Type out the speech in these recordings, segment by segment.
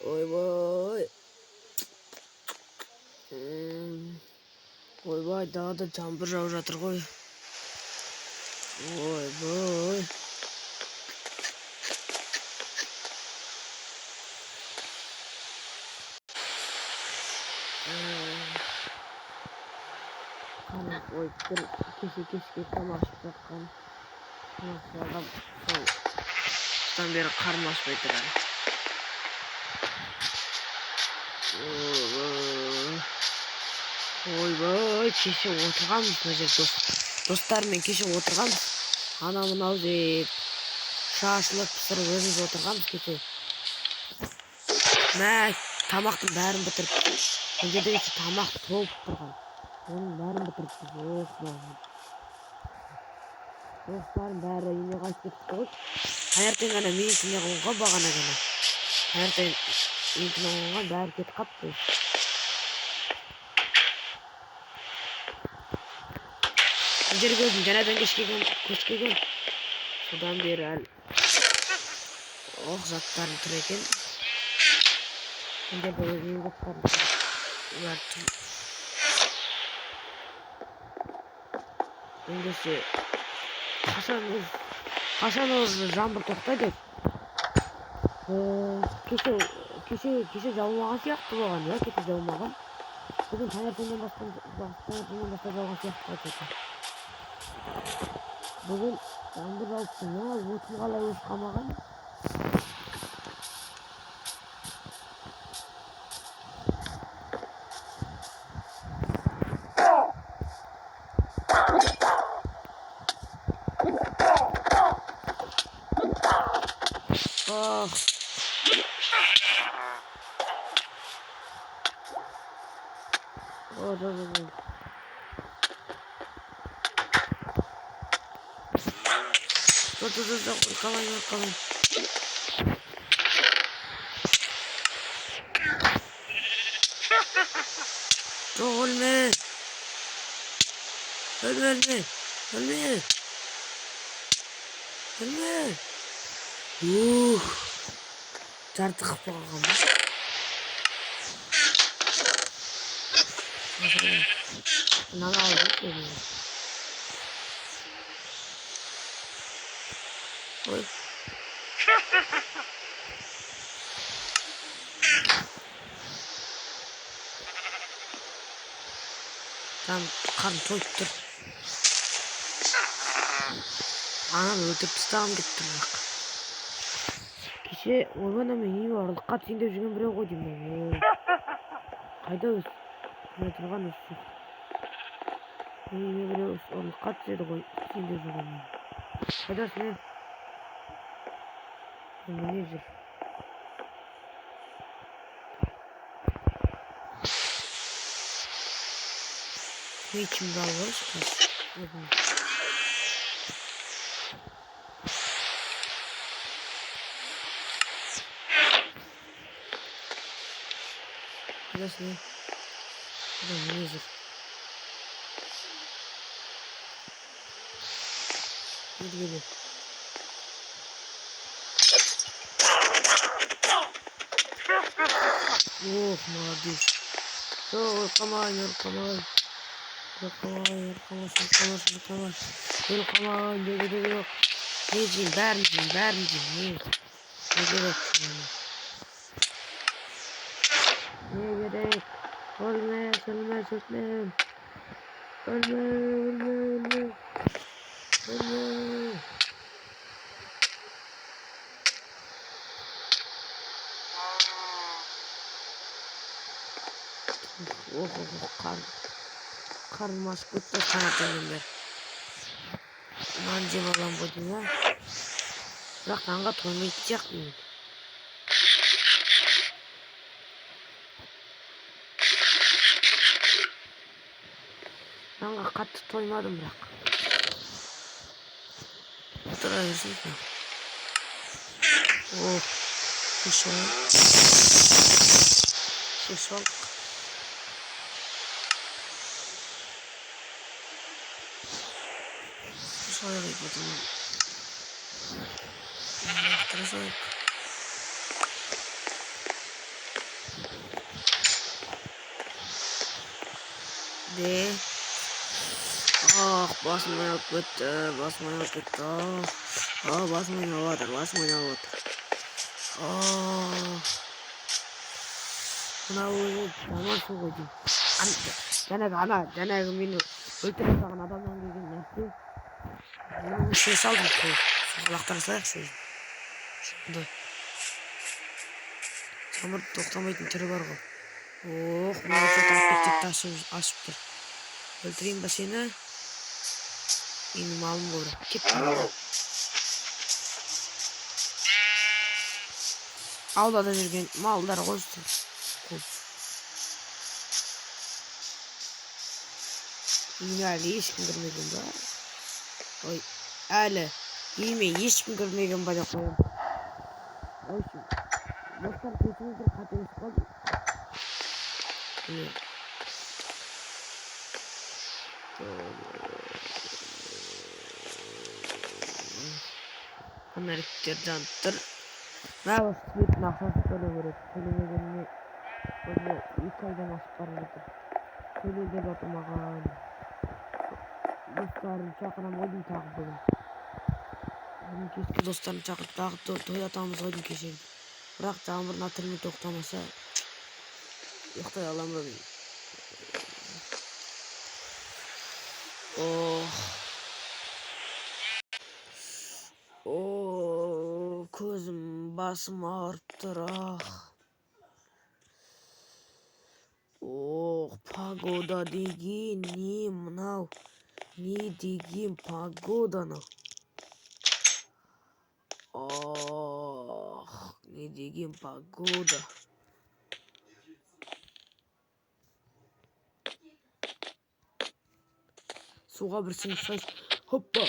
Ойбай. Ойбай, daha da жаңбыр жауып жатыр ғой. Ойбай. Ой, кеше тамақ ішіп жатқан. Содан бері қарным ашпай тұр әлі. Ойбай, кеше отырғанбыз мына жерде достармен кеше отырғанбыз. Ана мынау деп шашылып пісіріп өзіміз отырғанбыз кеше. Мә, тамақтың бәрін бітіріп. Бұл жерде кеше тамақ толып тұрған. Оның бәрін бітіріп. Достарым бәрі үйіне қайтып кетіп қой. Таңертең ғана менікіне қонған бағана ғана. Таңертең менікіне қонған бәрі кетіп қапты. Бұл жерге өзім жаңадан көшкеген. Содан бері әлі заттарын тұр екен. Бұл жерде өзім заттарын тұр. Олар тұр. Ендеше қашан осы жаңбыр тоқтайды? Кеше жаумаған сияқты болған, я? Кеше жаумаған. Бүгін таңертеңнен бастап жауған сияқты қайтады. Бүгін жаңбыр жауыпты, я? Отын қалай өшіп қалмаған? Қалай. Жоқ, өлме. Жарты қып қалған ба? Мынаны алып көрейін. Ой. Там қарым тойып тұр. Ананы өлтіріп тастағым кетіп тұр. Кеше ойбана мен үйі ұрлыққа түсейін деп жүрген біреу ғой деймін. Қайда өз? Мен тұрған өз. Үйіне біреу ұрлыққа түседі ғой түсейін деп жүрген. Қайдасың мен? Не жүр? Мечімді алып алшы. Қайдасың мен? Не жүр? Келгелі. Ох, молодец. Ұрқамай. Не жейін, бәрін жейін. Не керек? Өлме. Қарым ашып кетті таңертеңнен бері. Нан жеп алам ғой деймін. Бірақ нанға тоймайтын сияқтымын. Нанға қатты тоймадым бірақ. Отыра берсін. Шешуал. Шешуал потом. Шешуал. De. Ah basım ayıp gitti. Basım ayıp gitti. Ah basım ayıp water. Basım ayıp water. Ah. Buna uyup zaman su koydum. Jana beni öldürüp kalgan adamdan gelgen nerse. Bunu ses aldım koy. Kulaktan sayak şey. Şimdi. Çamur toxtamaytın türü var go. Oh, bunu çok takip taşı açıptır. Öldüreyim ba seni. Benim malım olur. Git. Avlada жүрген малдар қойсын. Үйіне әлі ешкім кірмеген ба? Ой, әлі үйіме ешкім кірмеген ба деп қоямын. Ой, достар кешіріңіздер, қателесіп қалдым. Мына әріптер жанып тұр. Нағыз светін ақшасы төлеу керек. Төлемегеніне өзі 2 айдан асып бара жатыр. Төле деп жатыр маған. Достарын шақырам ойдым тағы бүгін. Бүгін кешке достарын шақырып тағы той атамыз ойдым кешегі. Бірақ жаңбыр натырмай тоқтамаса ұйықтай аламын ба мен. Көзім басым ауырып тұр. Погода деген не мынау? Не деген погода мынау? Не деген погода? Суға бір сіңіп сайсын. Хоппа!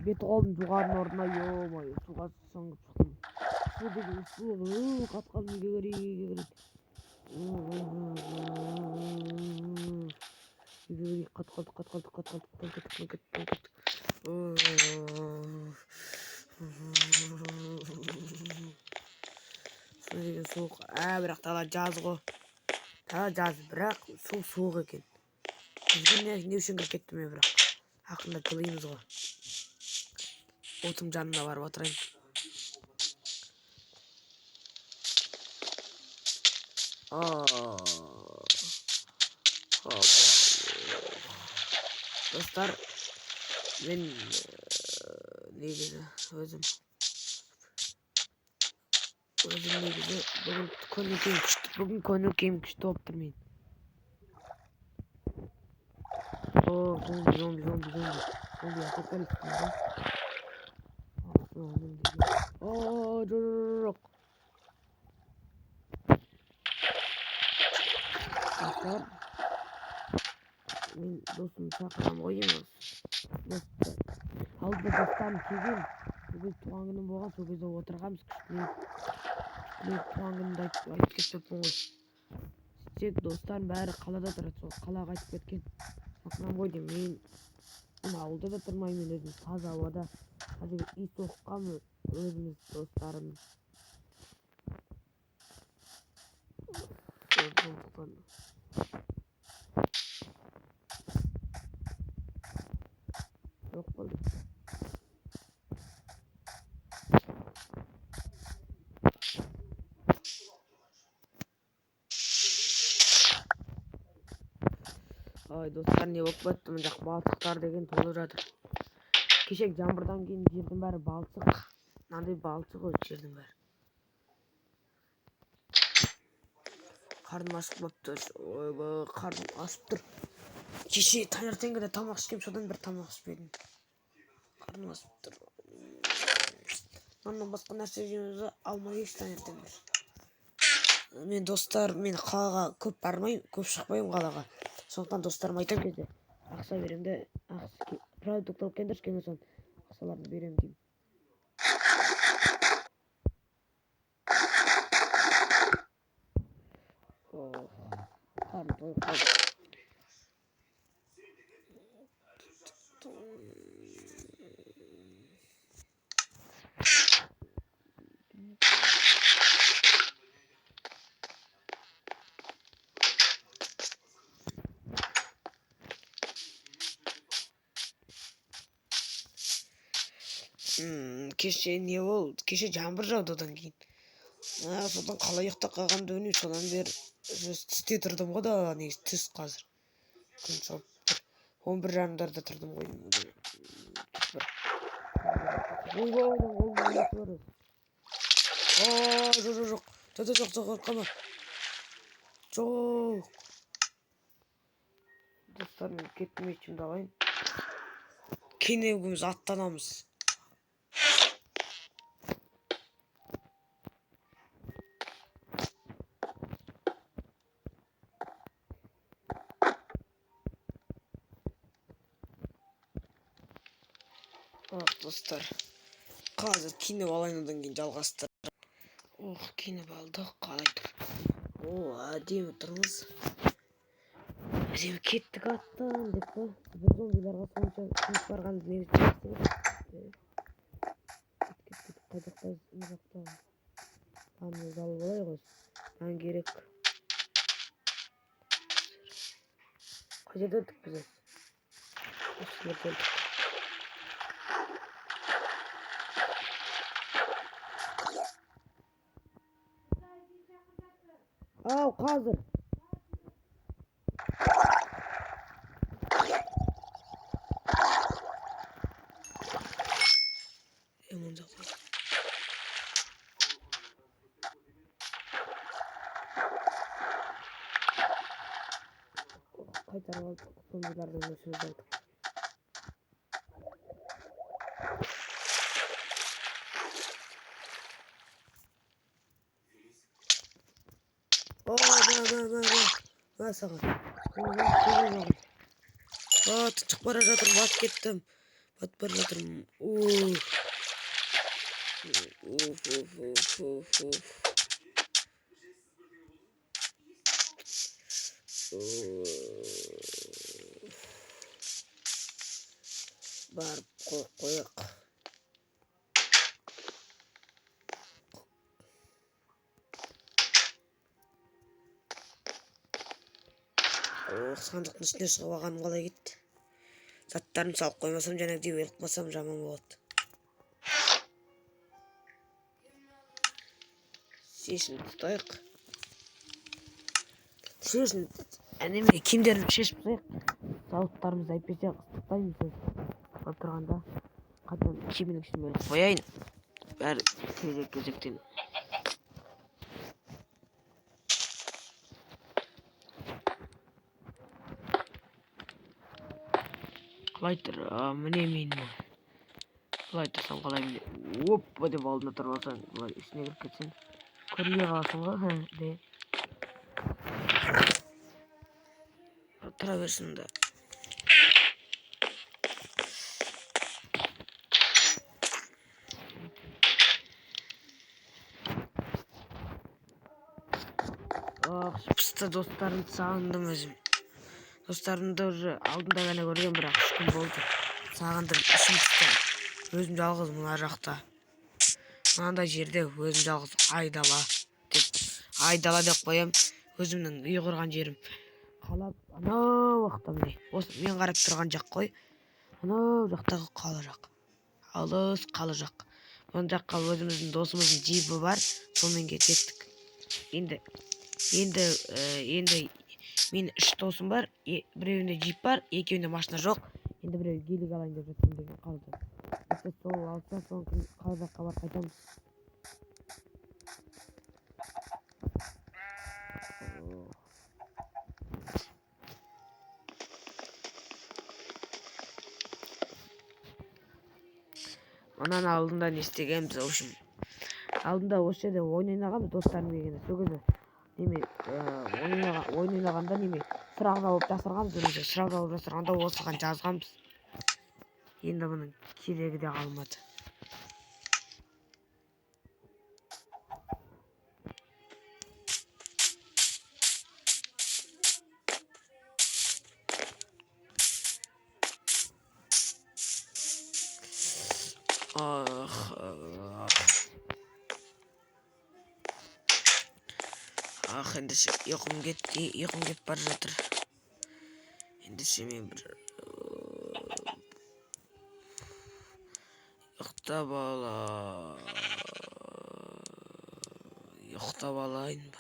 Бет қолым жоғарын орнына ё-мое, суға сүңгіп шықтым. Су деген су, қатқан неге керек. Суық, бірақ тала жаз ғой. Тала жаз, бірақ су суық екен. Бізге не үшін кіріп кетті ме бірақ. Ақырында жылимыз ғой. Отым жанына барып отырайын. Достар, мен негізі өзім негізі бүгін көңіл-күйім күшті болып тұр мен. Зомби апокалипс болды. Жоқ. Достар, мен досым шақырам ойымыз. Алдында достарым келген. Бүгін туған күнім болған, сол кезде отырғанбыз күштілеп. Туған күнімді айтып кетіппін ғой. Тек достарым бәрі қалада тұрады, сол қалаға айтып кеткен. Шақырам ғой деймін. Мен ауылда да тұрмаймын, өзім таза ауада. Қазір үй соққанмын өзіміз достарым. Жоқ болды. Ой, достар, не болып кетті, мына жақ балшықтар деген толып жатыр. Кешек жаңбырдан кейін жердің бәрі балшық. Мынандай балшық өз жердің бәрі. Қарным ашып қалыпты. Ойбай, қарным ашып тұр. Кеше таңертеңгіде тамақ ішкем, содан бір тамақ ішпедім. Қарным ашып тұр. Наннан басқа нәрсе жемеуге алмай еш таңертеңгіде. Мен достар, мен қалаға көп бармаймын, көп шықпаймын қалаға. Сондықтан достарыма айтам кезде ақша берем де, продукт алып келіңдерші келген соң ақшаларды берем деймін. Қарным тойып қалды. Кеше не болды? Кеше жаңбыр жауды одан кейін. Содан қалай ұйықтап қалғанымды білмеймін. Содан бері түсте тұрдым ғой да, негізі түс қазір. Күн шығып тұр. 11:30-да тұрдым ғой. Ойбай, жоқ. Қорқама. Жоқ. Достар, мен кеттім, ешімді алайын. Кейін екеуміз аттанамыз. Достар, қазір киініп алайын, одан кейін жалғастыр. Киініп алдық, қалай тұр? Әдемі тұрмыз. Әдемі кеттік аттан деп па? Бір зомбиларға сонша киініп барғанды негізі жақсы. Кеттік, қайдақтайыз, мына жақта. Тамыз алып алайық өзі. Маған керек. Қай жерде өттік біз? Осылар келдік. Ау, қазір. Емон жақта. Қайтарып алдық, зомбилардың өшіріп алдық. Мә саған. Тұншық бара жатырмын, батып кеттім. Батып бара жатырмын. Барып қояқ. Сандықтың үстіне шығып алғаным қалай кетті. Заттарын салып қоймасам, жаңағыдай өліп жаман болады. Шешін тұтайық. Әнеме киімдерін шешіп тастайық. Сауыттарымызды әйтпесе ыстықтаймыз. Отырғанда қайтадан киімнің ішіне өліп қояйын. Бәрі кезектен. Қалай тұр? Міне мен. Қалай тұрсам қалай міне. Оппа деп алдына тұрып алсаң, бұлай ішіне кіріп кетсең. Көрінбей қаласың ғой, тұра берсін да. Пысты достарымды сағындым өзім. Достарымды уже алдында ғана көрген, бірақ 3 күн болды. Сағындым, ішім пысты. Өзім жалғыз мына жақта. Мынандай жерде өзім жалғыз айдала деп қоям. Өзімнің үй құрған жерім. Қалап, анау уақытта міне. Осы мен қарап тұрған жақ қой. Анау жақтағы қала жақ. Алыс қала жақ. Бұл жаққа өзіміздің досымыздың джипі бар. Сонымен кеттік. Енді мен 3 досым бар. Біреуінде джип бар, екеуінде машина жоқ. Енді біреу гелик алайын деп жатқан деген қалды. Сол алса, соң қала жаққа бар қайтамыз. Анан алдында не істегенбіз, в общем. Алдында осы жерде ойын ойнағанбыз достарым келгенде. Сол кезде ойын ойнағанда сұрақ жауап жасырғанбыз. Сұрақ жауап жасырғанда осыған жазғанбыз. Енді бұның керегі де қалмады. Ендеше ұйқым кетіп бара жатыр. Ендеше мен бір Ұйықтап ала. Ұйықтап алайын.